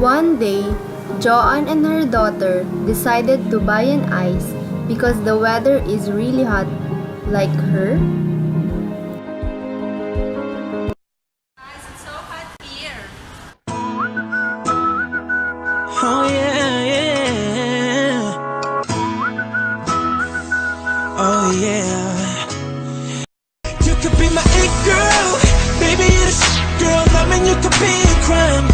One day, Joanne and her daughter decided to buy an ice because the weather is really hot, like her. Guys, it's so hot here. Oh yeah, yeah. Oh yeah. You could be my it girl, baby you're the girl. I mean you could be a crime.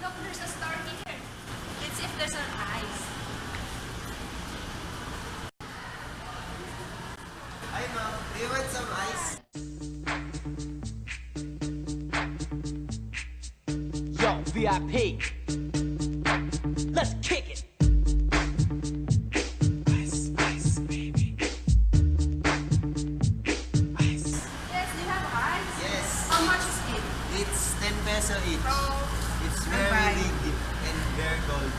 Look, there's a star here. Let's see if there's an ice. Hi ma'am, do you want some ice? Yo, VIP. Let's kick it. Ice, ice, baby. Ice. Yes, they have ice. Yes. How much is it? It's 10 peso each. So, It's Bye-bye. very big and very gold.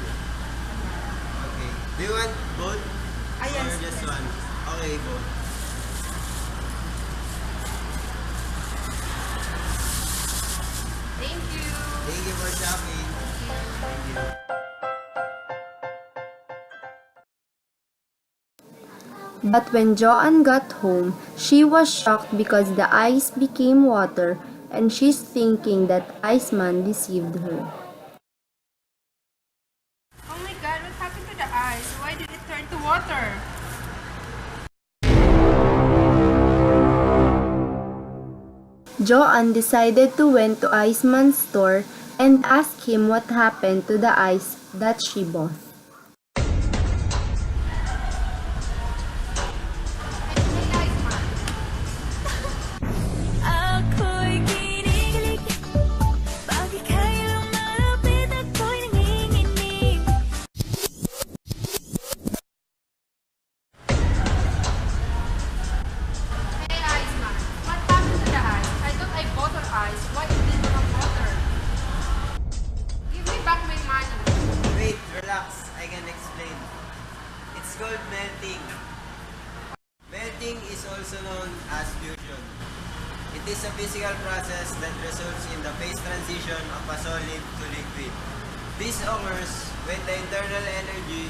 Okay. Do you want both? yes, Or just yes. one? Okay, both. Thank you. Thank you for shopping. Thank you. But when Joanne got home, she was shocked because the ice became water and she's thinking that Iceman deceived her. Oh my God, what happened to the ice? Why did it turn to water? Joanne decided to went to Iceman's store and ask him what happened to the ice that she bought. Hey, ice man. Ako'y kinikilig, bakit kailang malapit ako'y nanginginig? Hey, ice man. What happened to the ice? I thought I bought an ice. Why it didn't have water? Give me back my money. Wait, relax. I can explain. It's called melting. Melting is also known as fusion. It is a physical process that results in the phase transition of a solid to liquid. This occurs when the internal energy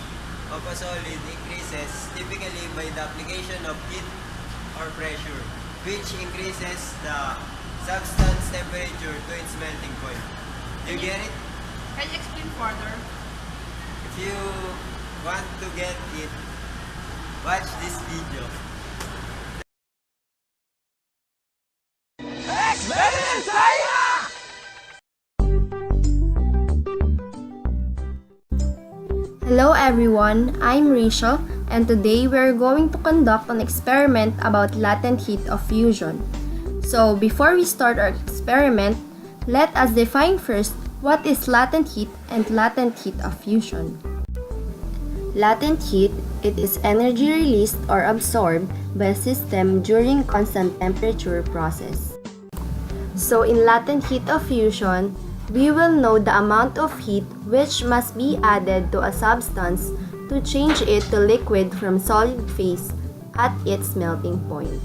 of a solid increases, typically by the application of heat or pressure, which increases the substance temperature to its melting point. You get it? Can you explain further? If you want to get it, watch this video. Hello everyone, I'm Risha and today we're going to conduct an experiment about latent heat of fusion. So before we start our experiment, let us define first what is latent heat and latent heat of fusion. Latent heat, it is energy released or absorbed by a system during constant temperature process. So in latent heat of fusion, we will know the amount of heat which must be added to a substance to change it to liquid from solid phase at its melting point.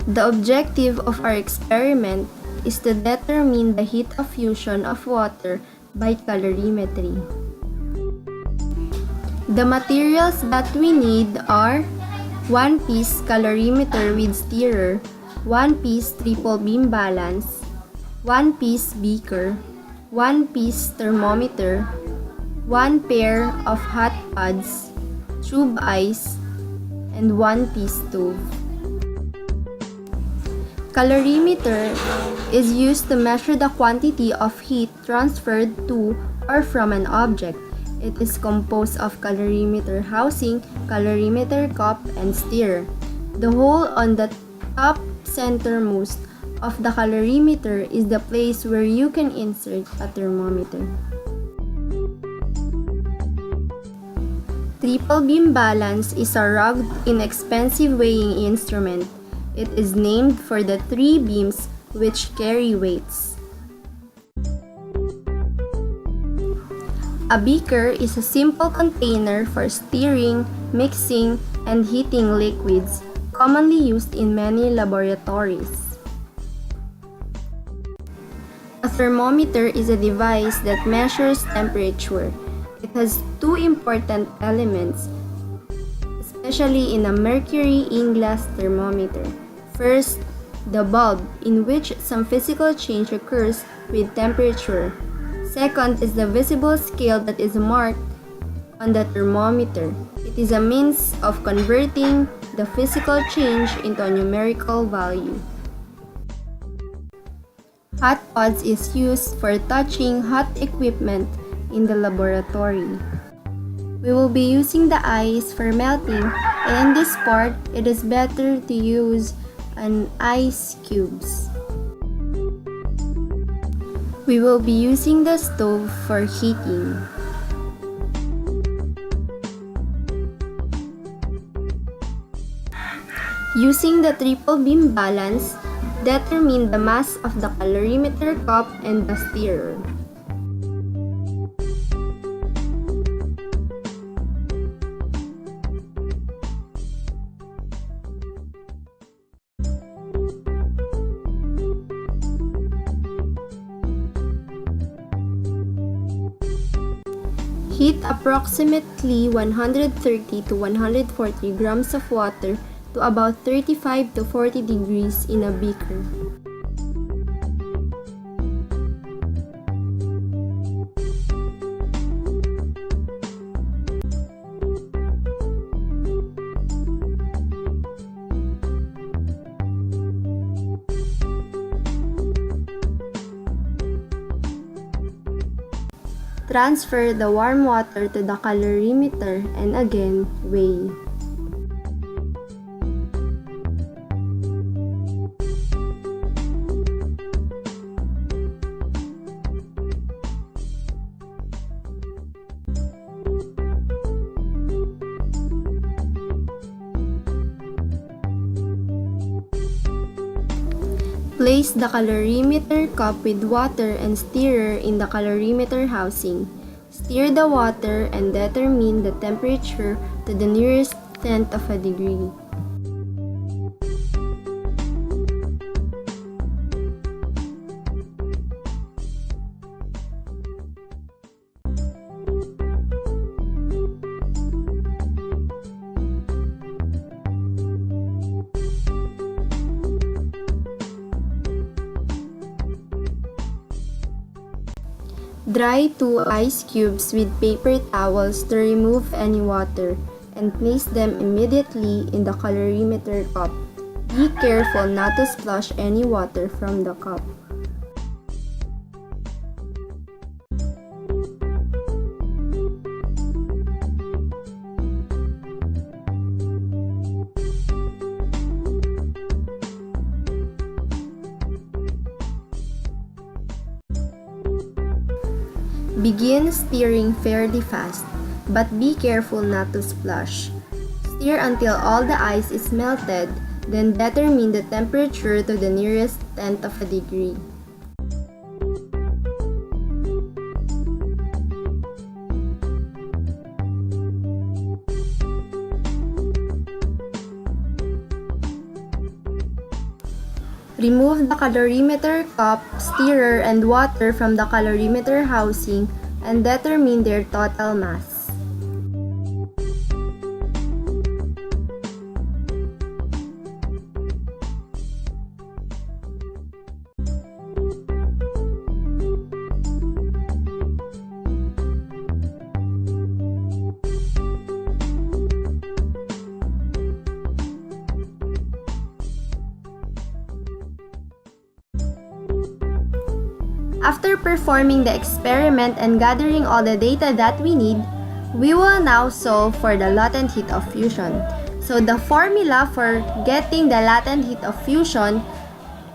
The objective of our experiment is to determine the heat of fusion of water by calorimetry. The materials that we need are 1 piece calorimeter with stirrer, 1 piece triple beam balance, 1 piece beaker, 1 piece thermometer, 1 pair of hot pads, tube ice, and 1 piece stove. Calorimeter is used to measure the quantity of heat transferred to or from an object. It is composed of calorimeter housing, calorimeter cup, and stirrer. The hole on the top centermost of the calorimeter is the place where you can insert a thermometer. Triple beam balance is a rugged, inexpensive weighing instrument. It is named for the 3 beams which carry weights. A beaker is a simple container for stirring, mixing, and heating liquids commonly used in many laboratories. A thermometer is a device that measures temperature. It has two important elements, especially in a mercury in-glass thermometer. First, the bulb, in which some physical change occurs with temperature. Second is the visible scale that is marked on the thermometer. It is a means of converting the physical change into a numerical value. Hot pods is used for touching hot equipment in the laboratory. We will be using the ice for melting, and in this part, it is better to use an ice cubes. We will be using the stove for heating. Using the triple beam balance, determine the mass of the calorimeter cup and the stirrer. Heat approximately 130 to 140 grams of water to about 35 to 40 degrees in a beaker. Transfer the warm water to the calorimeter and again weigh. Place the calorimeter cup with water and stirrer in the calorimeter housing. Stir the water and determine the temperature to the nearest tenth of a degree. Dry 2 ice cubes with paper towels to remove any water and place them immediately in the calorimeter cup. Be careful not to splash any water from the cup. Begin stirring fairly fast, but be careful not to splash. Stir until all the ice is melted, then determine the temperature to the nearest tenth of a degree. Remove the calorimeter cup, stirrer, and water from the calorimeter housing and determine their total mass. After performing the experiment and gathering all the data that we need, we will now solve for the latent heat of fusion. So the formula for getting the latent heat of fusion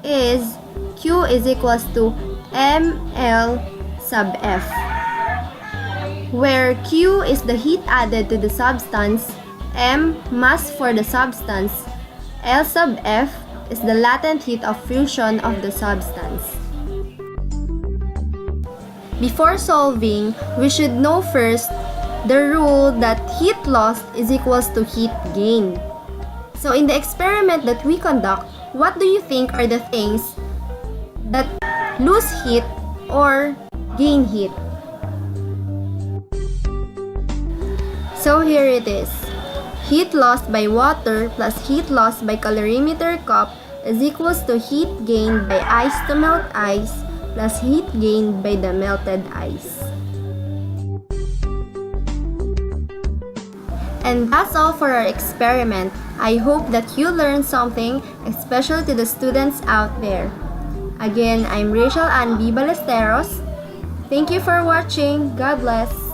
is Q is equals to mL sub F, where Q is the heat added to the substance, M mass for the substance, L sub F is the latent heat of fusion of the substance. Before solving, we should know first the rule that heat lost is equals to heat gain. So in the experiment that we conduct, what do you think are the things that lose heat or gain heat? So here it is. Heat lost by water plus heat lost by calorimeter cup is equals to heat gained by ice to melt ice plus heat gained by the melted ice. And that's all for our experiment. I hope that you learned something, especially to the students out there. Again, I'm Rachel Ann B. Ballesteros. Thank you for watching. God bless.